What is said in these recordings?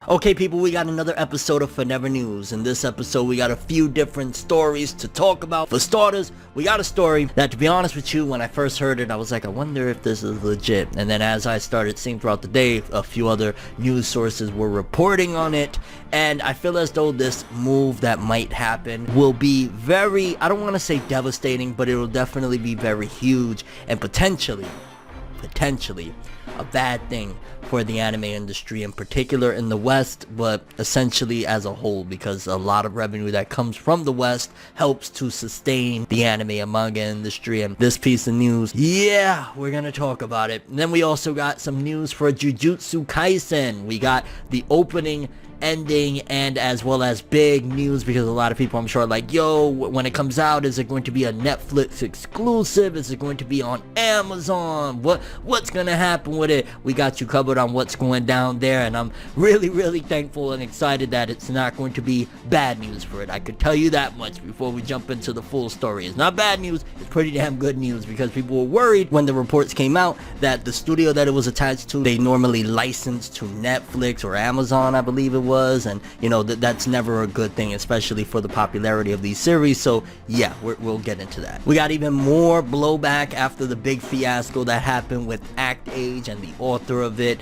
Okay people, we got another episode of Fornever News. In this episode, we got a few different stories to talk about. For starters, we got a story that, to be honest with you, when I first heard it, I was like, I wonder if this is legit. And then as I started seeing throughout the day, a few other news sources were reporting on it. And I feel as though this move that might happen will be very, I don't want to say devastating, but it will definitely be very huge and potentially a bad thing for the anime industry, in particular in the West, but essentially as a whole, because a lot of revenue that comes from the West helps to sustain the anime and manga industry. And this piece of news, yeah, we're gonna talk about it. And then we also got some news for Jujutsu Kaisen. We got the opening, ending, and as well as big news, because a lot of people, I'm sure, are like, yo, when it comes out, is it going to be a Netflix exclusive? Is it going to be on Amazon? What's gonna happen with it? We got you covered on what's going down there, and I'm really thankful and excited that it's not going to be bad news for it. I could tell you that much before we jump into the full story. It's not bad news, it's pretty damn good news, because people were worried when the reports came out that the studio that it was attached to, they normally licensed to Netflix or Amazon, I believe it was, and you know that's never a good thing, especially for the popularity of these series. So yeah, we'll get into that. We got even more blowback after the big fiasco that happened with Act Age and the author of it.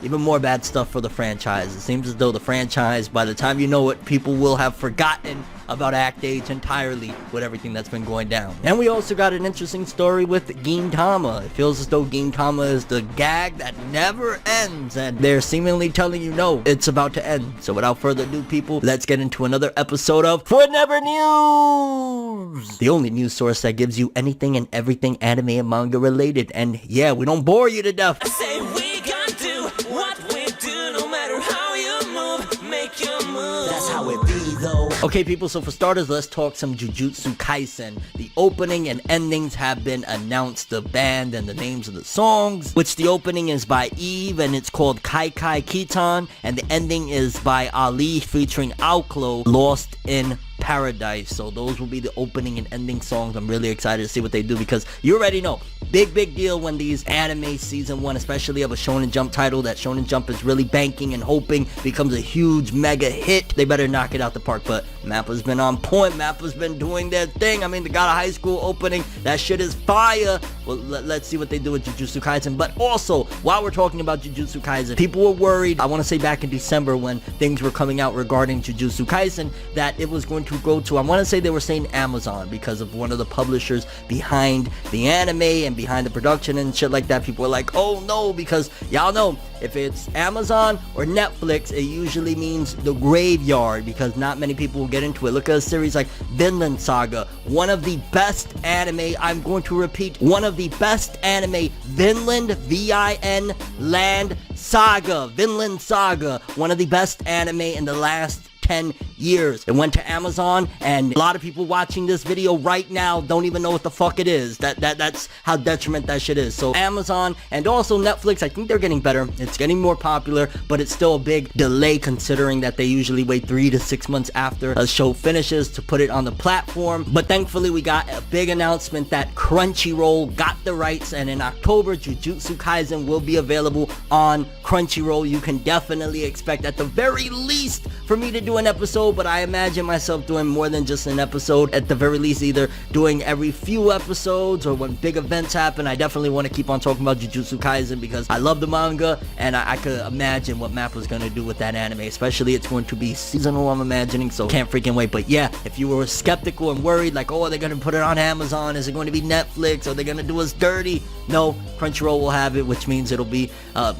Even more bad stuff for the franchise. It seems as though the franchise, by the time you know it, people will have forgotten about Act Age entirely with everything that's been going down. And we also got an interesting story with Gintama. It feels as though Gintama is the gag that never ends, and they're seemingly telling you, no, it's about to end. So without further ado, people, let's get into another episode of Fornever News! The only news source that gives you anything and everything anime and manga related. And yeah, we don't bore you to death. I say we gonna do what we do, no matter how you move, make your move. That's how it be though. Okay people, so for starters, let's talk some Jujutsu Kaisen. The opening and endings have been announced, the band and the names of the songs, which the opening is by Eve and it's called Kai Kai Kitan, and the ending is by Ali featuring Outclo, Lost in Paradise. So those will be the opening and ending songs. I'm really excited to see what they do, because you already know, big deal when these anime season 1, especially of a Shonen Jump title that Shonen Jump is really banking and hoping becomes a huge mega hit. They better knock it out the park. But Mappa's been on point. Mappa's been doing their thing. I mean, they got a high school opening. That shit is fire. Well, let's see what they do with Jujutsu Kaisen. But also, while we're talking about Jujutsu Kaisen, people were worried, I want to say back in December when things were coming out regarding Jujutsu Kaisen, that it was going to go to, I want to say they were saying Amazon, because of one of the publishers behind the anime and behind the production and shit like that. People were like, oh no, because y'all know, if it's Amazon or Netflix, it usually means the graveyard, because not many people will get into it. Look at a series like Vinland Saga, one of the best anime, I'm going to repeat, one of the best anime, Vinland, V-I-N, Land Saga, Vinland Saga, one of the best anime in the last 10 years. It went to Amazon, and a lot of people watching this video right now don't even know what the fuck it is. That's how detriment that shit is. So Amazon and also Netflix, I think they're getting better. It's getting more popular, but it's still a big delay, considering that they usually wait 3 to 6 months after a show finishes to put it on the platform. But thankfully, we got a big announcement that Crunchyroll got the rights, and in October, Jujutsu Kaisen will be available on Crunchyroll. You can definitely expect, at the very least, for me to do an episode, but I imagine myself doing more than just an episode. At the very least, either doing every few episodes, or when big events happen. I definitely want to keep on talking about Jujutsu Kaisen, because I love the manga, and I could imagine what Mappa's going to do with that anime, especially it's going to be seasonal, I'm imagining, so can't freaking wait. But yeah, if you were skeptical and worried, like, oh, are they going to put it on Amazon? Is it going to be Netflix? Are they going to do us dirty? No, Crunchyroll will have it, which means it'll be,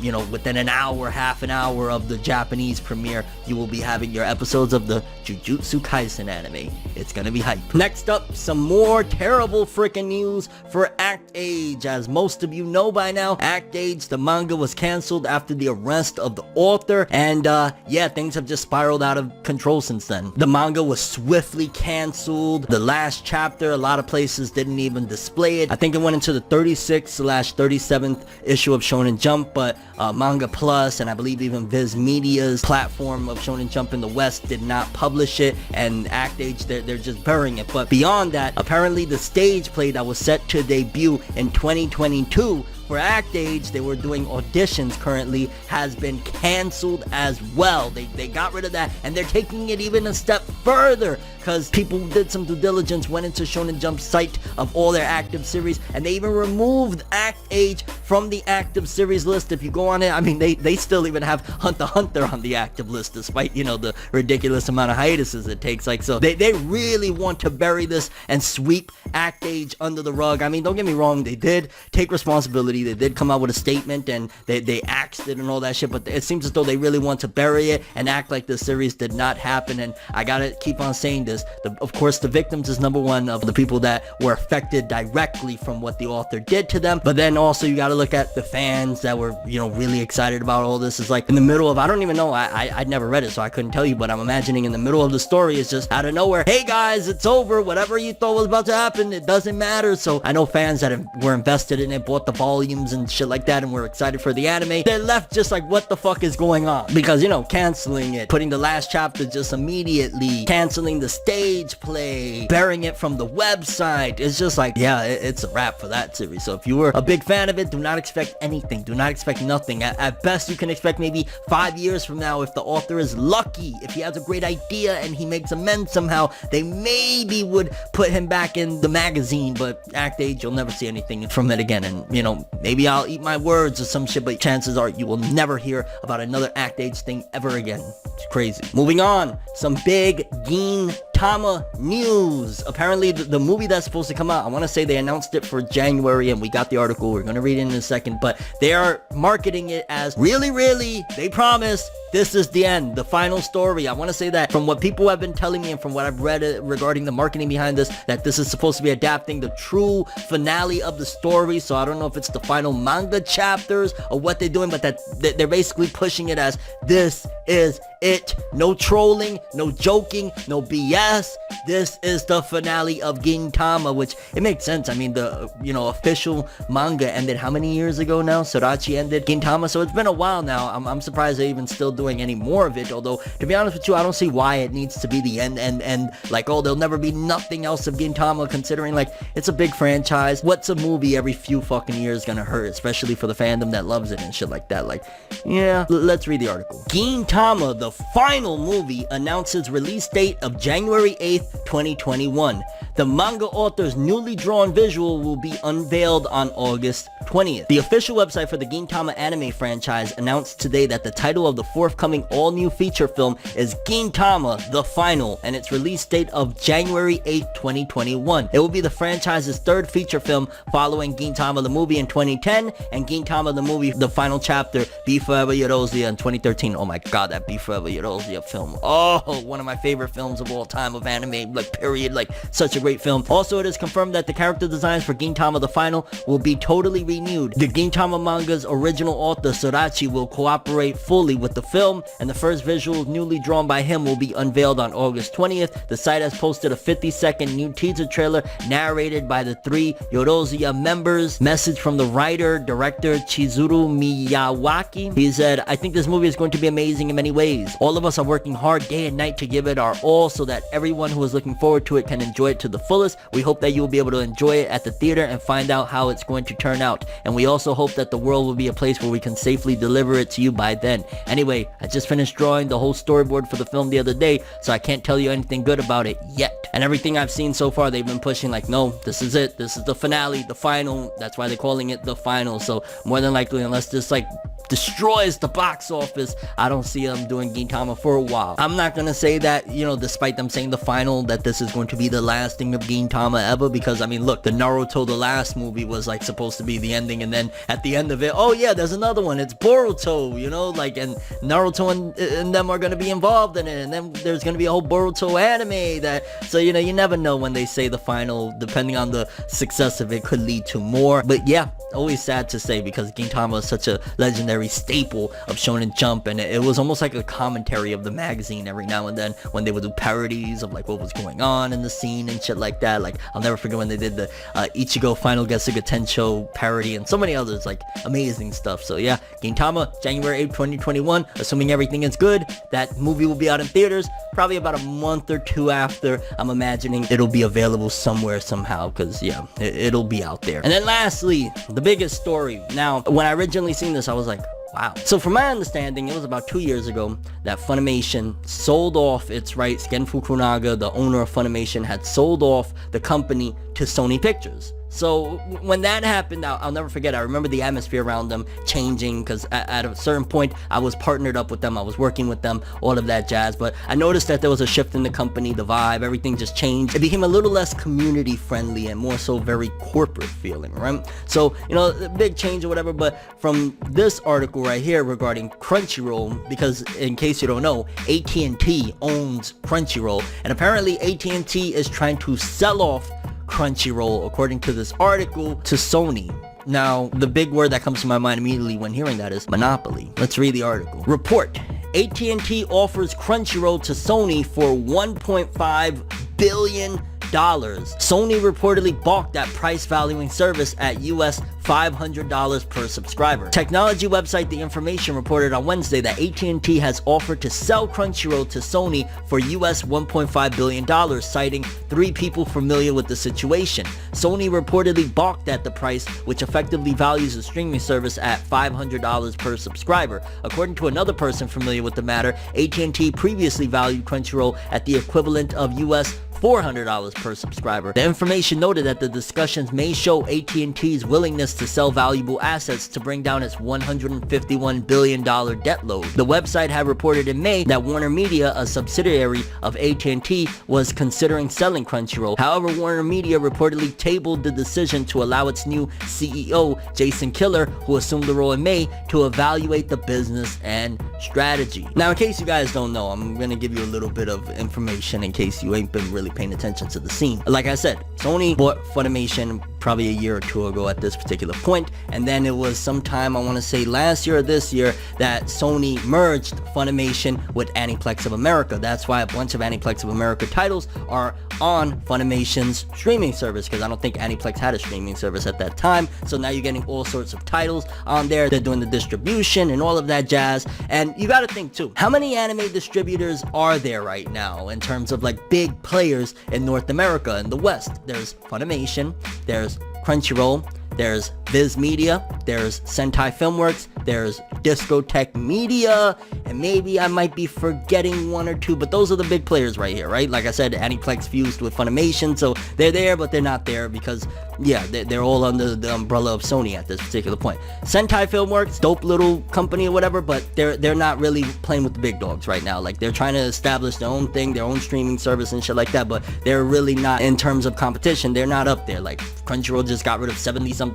you know, within an hour, half an hour of the Japanese premiere, you will be having your episodes of the Jujutsu Kaisen anime. It's gonna be hype. Next up, some more terrible freaking news for Act Age. As most of you know by now, Act Age, the manga, was canceled after the arrest of the author, and yeah, things have just spiraled out of control since then. The manga was swiftly canceled. The last chapter, a lot of places didn't even display it. I think it went into the 36/37th issue of Shonen Jump, but Manga Plus, and I believe even Viz Media's platform of Shonen Jump in the West, did not publish it, and Act Age, they're just burying it. But beyond that, apparently the stage play that was set to debut in 2022 for Act Age, they were doing auditions currently, has been canceled as well. They got rid of that, and they're taking it even a step further, because people did some due diligence, went into Shonen Jump's site of all their active series, and they even removed Act Age from the active series list. If you go on it, I mean, they still even have Hunter x Hunter on the active list, despite, you know, the ridiculous amount of hiatuses it takes. Like, so they really want to bury this and sweep Act Age under the rug. I mean, don't get me wrong, they did take responsibility, they did come out with a statement, and they axed it and all that shit, but it seems as though they really want to bury it and act like this series did not happen. And I gotta keep on saying this, of course, the victims is number one of the people that were affected directly from what the author did to them, but then also you gotta look at the fans that were, you know, really excited about all this. Is like in the middle of, I don't even know, I'd never read it, so I couldn't tell you, but I'm imagining in the middle of the story, it's just out of nowhere, hey guys, it's over, whatever you thought was about to happen, it doesn't matter. So I know fans that were invested in it, bought the volumes and shit like that, and were excited for the anime, they're left just like, what the fuck is going on? Because, you know, canceling it, putting the last chapter just immediately, canceling the stage play, burying it from the website, it's just like, yeah, it's a wrap for that series. So if you were a big fan of it, do not expect anything, do not expect nothing. At best, you can expect maybe 5 years from now, if the author is lucky, if he has a great idea and he makes amends somehow, they maybe would put him back in the magazine. But Act Age, you'll never see anything from it again. And, you know, maybe I'll eat my words or some shit, but chances are you will never hear about another Act Age thing ever again. It's crazy. Moving on, some big Gintama news. Apparently the movie that's supposed to come out, I want to say they announced it for January, and we got the article, we're gonna read it in a second, but they are marketing it as really, they promise this is the end, the final story. I want to say that from what people have been telling me and from what I've read regarding the marketing behind this, that this is supposed to be adapting the true finale of the story. So I don't know if it's the final manga chapters or what they're doing, but that they're basically pushing it as this is it. No trolling, no joking, no BS. This is the finale of Gintama, which it makes sense. I mean, the, you know, official manga ended how many years ago now? Sorachi ended Gintama, so it's been a while now. I'm surprised they're even still doing any more of it, although to be honest with you, I don't see why it needs to be the end and like, oh, there'll never be nothing else of Gintama, considering like it's a big franchise. What's a movie every few fucking years gonna hurt, especially for the fandom that loves it and shit like that? Like, yeah, let's read the article. Gintama, the final movie, announces release date of January 8th, 2021. The manga author's newly drawn visual will be unveiled on August 20th. The official website for the Gintama anime franchise announced today that the title of the forthcoming all-new feature film is Gintama The Final, and its release date of January 8th, 2021. It will be the franchise's third feature film, following Gintama the movie in 2010 and Gintama the movie The Final Chapter, Be Forever Yoruzuya in 2013. Oh my god, that Be Forever Yoruzuya film. Oh, one of my favorite films of all time of anime, like, period. Like, such a great film. Also, it is confirmed that the character designs for Gintama the Final will be totally renewed. The Gintama manga's original author, Sorachi, will cooperate fully with the film, and the first visuals newly drawn by him will be unveiled on August 20th. The site has posted a 50-second new teaser trailer narrated by the three Yoruzuya members. Message from the writer, director Chizuru Miyawaki. He said, I think this movie is going to be amazing in many ways. All of us are working hard day and night to give it our all so that everyone who is looking forward to it can enjoy it to the fullest. We hope that you will be able to enjoy it at the theater and find out how it's going to turn out. And we also hope that the world will be a place where we can safely deliver it to you by then. Anyway, I just finished drawing the whole storyboard for the film the other day, so I can't tell you anything good about it yet. And everything I've seen so far, they've been pushing like, no, this is it. This is the finale, the final. That's why they're calling it the final. So more than likely, unless this like destroys the box office, I don't see them doing Gintama for a while. I'm not gonna say that, you know, despite them saying the final, that this is going to be the last thing of Gintama ever, because I mean, look, the Naruto, the last movie, was like supposed to be the ending, and then at the end of it, oh yeah, there's another one, it's Boruto, you know, like, and Naruto and them are gonna be involved in it, and then there's gonna be a whole Boruto anime that, so, you know, you never know when they say the final, depending on the success of it, could lead to more. But yeah, always sad to say, because Gintama is such a legendary very staple of Shonen Jump, and it was almost like a commentary of the magazine every now and then when they would do parodies of like what was going on in the scene and shit like that. Like, I'll never forget when they did the Ichigo Final Getsuga Tensho parody and so many others, like amazing stuff. So yeah, Gintama, January 8th, 2021, assuming everything is good. That movie will be out in theaters probably about a month or two after. I'm imagining it'll be available somewhere somehow, because yeah, it'll be out there. And then lastly, the biggest story. Now, when I originally seen this, I was like, wow. So from my understanding, it was about 2 years ago that Funimation sold off its rights. Gen Fukunaga, the owner of Funimation, had sold off the company to Sony Pictures. So when that happened, I'll never forget. I remember the atmosphere around them changing, because at a certain point I was partnered up with them, I was working with them, all of that jazz. But I noticed that there was a shift in the company, the vibe, everything just changed. It became a little less community friendly and more so very corporate feeling, right? So, you know, a big change or whatever. But from this article right here regarding Crunchyroll, because in case you don't know, AT&T owns Crunchyroll, and apparently AT&T is trying to sell off Crunchyroll, according to this article, to Sony. Now, the big word that comes to my mind immediately when hearing that is monopoly. Let's read the article. Report: AT&T offers Crunchyroll to Sony for $1.5 billion. Sony reportedly balked at price valuing service at US $500 per subscriber. Technology website The Information reported on Wednesday that AT&T has offered to sell Crunchyroll to Sony for US $1.5 billion, citing 3 people familiar with the situation. Sony reportedly balked at the price, which effectively values the streaming service at $500 per subscriber. According to another person familiar with the matter, AT&T previously valued Crunchyroll at the equivalent of US $400 per subscriber. The information noted that the discussions may show AT&T's willingness to sell valuable assets to bring down its $151 billion debt load. The website had reported in May that Warner Media, a subsidiary of AT&T, was considering selling Crunchyroll. However, Warner Media reportedly tabled the decision to allow its new CEO, Jason Killer, who assumed the role in May, to evaluate the business and strategy. Now, in case you guys don't know, I'm gonna give you a little bit of information in case you ain't been really paying attention to the scene. Like I said, Sony bought Funimation probably a year or two ago at this particular point, and then it was sometime, I want to say last year or this year, that Sony merged Funimation with Aniplex of America. That's why a bunch of Aniplex of America titles are on Funimation's streaming service, because I don't think Aniplex had a streaming service at that time. So now you're getting all sorts of titles on there. They're doing the distribution and all of that jazz. And you got to think too, how many anime distributors are there right now in terms of like big players in North America and the West? There's Funimation, there's Crunchyroll, there's Viz Media, there's Sentai Filmworks, there's Discotek Media, and maybe I might be forgetting one or two, but those are the big players right here, right? Like I said, Aniplex fused with Funimation, so they're there, but they're not there because, yeah, they're all under the umbrella of Sony at this particular point. Sentai Filmworks, dope little company or whatever, but they're not really playing with the big dogs right now. Like, they're trying to establish their own thing, their own streaming service and shit like that, but they're really not, in terms of competition, they're not up there. Like, Crunchyroll just got rid of 77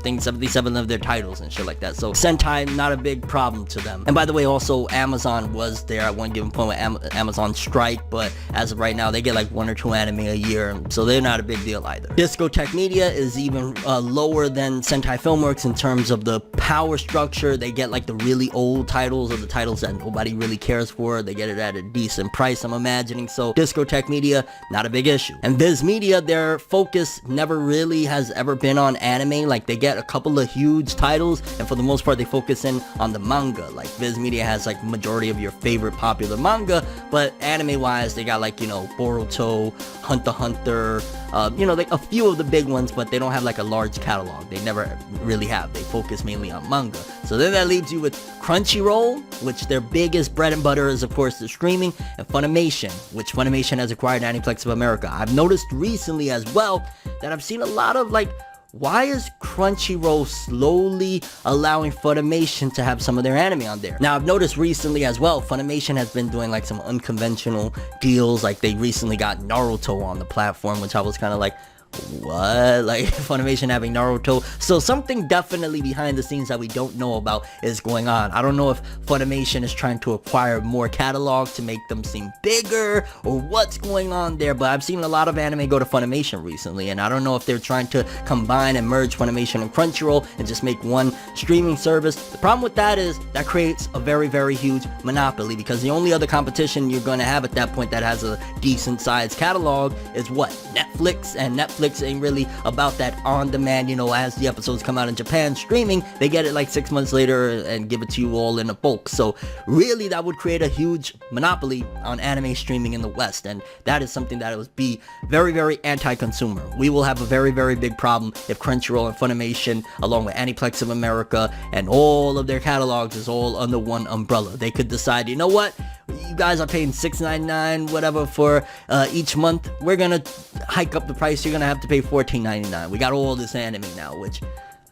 of their titles and shit like that. So Sentai, not a big problem to them. And by the way, also Amazon was there at one given point with Amazon strike, but as of right now, they get like 1 or 2 anime a year, so they're not a big deal either. Discotek Media is even lower than Sentai Filmworks in terms of the power structure. They get like the really old titles, or the titles that nobody really cares for. They get it at a decent price, I'm imagining. So Discotek Media, not a big issue. And Viz Media, their focus never really has ever been on anime. Like, they get a couple of huge titles, and for the most part they focus in on the manga. Like, Viz Media has like majority of your favorite popular manga, but anime wise they got like, you know, Boruto, Hunter x Hunter, you know, like a few of the big ones, but they don't have like a large catalog. They never really have. They focus mainly on manga. So then that leaves you with Crunchyroll, which their biggest bread and butter is of course the streaming, and Funimation, which Funimation has acquired Aniplex of America. I've noticed recently as well that I've seen a lot of like, why is Crunchyroll slowly allowing Funimation to have some of their anime on there? Now, I've noticed recently as well, Funimation has been doing like some unconventional deals. Like, they recently got Naruto on the platform, which I was kind of like, what? Like, Funimation having Naruto? So something definitely behind the scenes that we don't know about is going on. I don't know if Funimation is trying to acquire more catalog to make them seem bigger, or what's going on there, but I've seen a lot of anime go to Funimation recently, and I don't know if they're trying to combine and merge Funimation and Crunchyroll and just make one streaming service. The problem with that is that creates a very, very huge monopoly, because the only other competition you're going to have at that point that has a decent sized catalog is what? Netflix, and Netflix ain't really about that on-demand, you know, as the episodes come out in Japan streaming, they get it like 6 months later and give it to you all in a bulk. So really that would create a huge monopoly on anime streaming in the West, and that is something that would be very, very anti-consumer. We will have a very, very big problem if Crunchyroll and Funimation, along with Aniplex of America and all of their catalogs, is all under one umbrella. They could decide, you know what, you guys are paying $6.99 whatever for each month, we're gonna hike up the price, you're gonna have to pay $14.99. We got all this anime now, which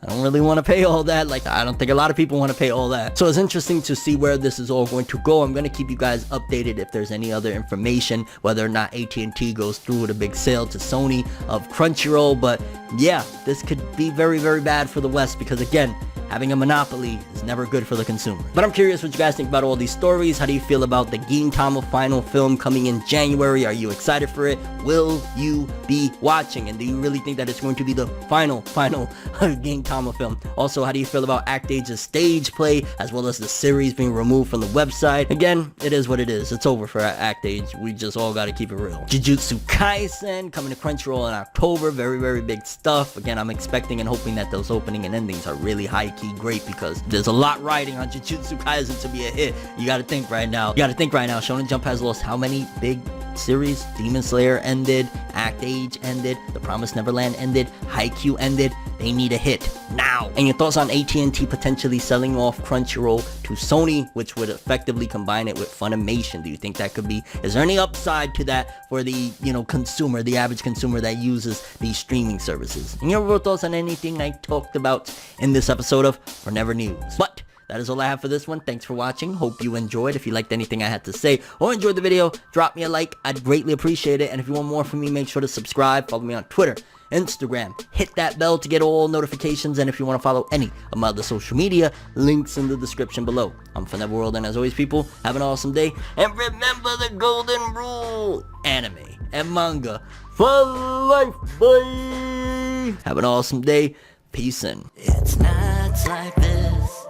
I don't really want to pay all that. Like, I don't think a lot of people want to pay all that. So it's interesting to see where this is all going to go. I'm going to keep you guys updated if there's any other information, whether or not AT&T goes through with a big sale to Sony of Crunchyroll. But yeah, this could be very, very bad for the West, because again, having a monopoly is never good for the consumer. But I'm curious what you guys think about all these stories. How do you feel about the Gintama final film coming in January? Are you excited for it? Will you be watching? And do you really think that it's going to be the final Gintama film? Also, how do you feel about Act Age's stage play, as well as the series being removed from the website? Again, it is what it is. It's over for Act Age. We just all gotta keep it real. Jujutsu Kaisen coming to Crunchyroll in October. Very, very big stuff. Again, I'm expecting and hoping that those opening and endings are really high-key great, because there's a lot riding on Jujutsu Kaisen to be a hit. You gotta think right now. Shonen Jump has lost how many big series? Demon Slayer ended, Act Age ended, The Promised Neverland ended, Haikyuu ended. They need a hit now. And your thoughts on AT&T potentially selling off Crunchyroll to Sony, which would effectively combine it with Funimation? Do you think that could be, is there any upside to that for the, you know, consumer, the average consumer that uses these streaming services? And your thoughts on anything I talked about in this episode of Fornever News. But that is all I have for this one. Thanks for watching. Hope you enjoyed. If you liked anything I had to say or enjoyed the video, drop me a like. I'd greatly appreciate it. And if you want more from me, make sure to subscribe. Follow me on Twitter, Instagram. Hit that bell to get all notifications. And if you want to follow any of my other social media, links in the description below. I'm ForneverWorld, and as always, people, have an awesome day. And remember the golden rule: anime and manga for life, boy. Have an awesome day. Peace in. It's nights like this,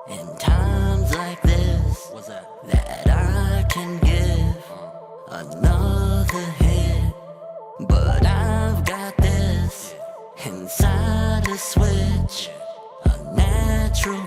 in times like this, What's that? that I can give another hit. But I've got this inside a switch, a natural